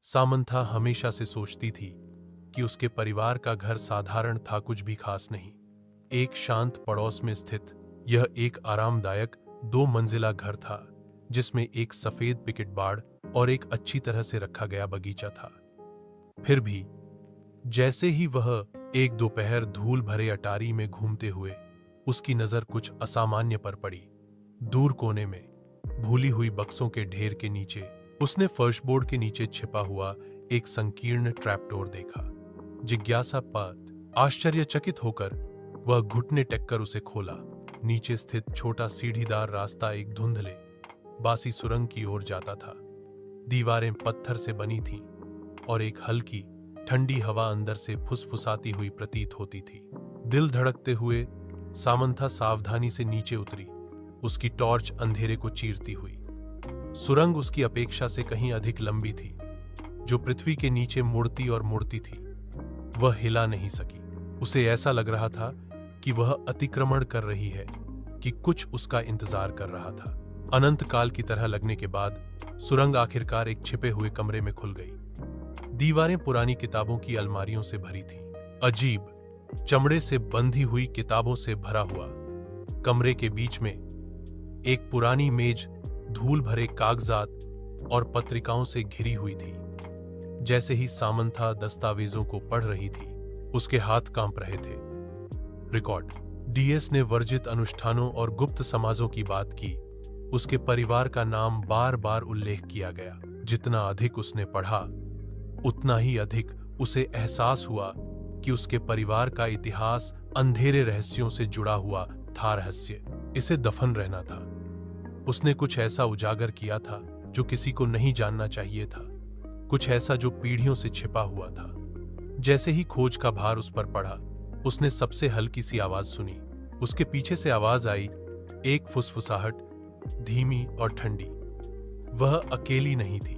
Samantha हमेशा से सोचती थी कि उसके परिवार का घर साधारण था, कुछ भी खास नहीं। एक शांत पड़ोस में स्थित यह एक आरामदायक 2 मंजिला घर था, जिसमें एक सफेद पिकेट बाड़ और एक अच्छी तरह से रखा गया बगीचा था। फिर भी जैसे ही वह एक दोपहर धूल भरे अटारी में घूमते हुए उसकी नजर कुछ असामान्य पर पड़ी। दूर कोने में भूली हुई बक्सों के ढेर के नीचे उसने फर्शबोर्ड के नीचे छिपा हुआ एक संकीर्ण ट्रैपडोर देखा। जिज्ञासापात आश्चर्यचकित होकर वह घुटने टेककर उसे खोला। नीचे स्थित छोटा सीढ़ीदार रास्ता एक धुंधले बासी सुरंग की ओर जाता था। दीवारें पत्थर से बनी थीं और एक हल्की ठंडी हवा अंदर से फुसफुसाती हुई प्रतीत होती थी। दिल धड़कते हुए सामंथा सावधानी से नीचे उतरी, उसकी टॉर्च अंधेरे को चीरती हुई। सुरंग उसकी अपेक्षा से कहीं अधिक लंबी थी, जो पृथ्वी के नीचे मुड़ती और मुड़ती थी। वह हिला नहीं सकी। उसे ऐसा लग रहा था कि वह अतिक्रमण कर रही है, कि कुछ उसका इंतजार कर रहा था। अनंत काल की तरह लगने के बाद सुरंग आखिरकार एक छिपे हुए कमरे में खुल गई। दीवारें पुरानी किताबों की अलमारियों से भरी थीं। अजीब चमड़े से बंधी हुई किताबों से भरा हुआ कमरे के बीच में एक पुरानी मेज धूल भरे कागजात और पत्रिकाओं से घिरी हुई थी। जैसे ही सामंथा दस्तावेजों को पढ़ रही थी, उसके हाथ कांप रहे थे। रिकॉर्ड डीएस ने वर्जित अनुष्ठानों और गुप्त समाजों की बात की। उसके परिवार का नाम बार बार उल्लेख किया गया। जितना अधिक उसने पढ़ा, उतना ही अधिक उसे एहसास हुआ कि उसके परिवार का इतिहास अंधेरे रहस्यों से जुड़ा हुआ था। रहस्य इसे दफन रहना था। उसने कुछ ऐसा उजागर किया था जो किसी को नहीं जानना चाहिए था, कुछ ऐसा जो पीढ़ियों से छिपा हुआ था। जैसे ही खोज का भार उस पर पड़ा, उसने सबसे हल्की सी आवाज सुनी। उसके पीछे से आवाज आई, एक फुसफुसाहट, धीमी और ठंडी। वह अकेली नहीं थी।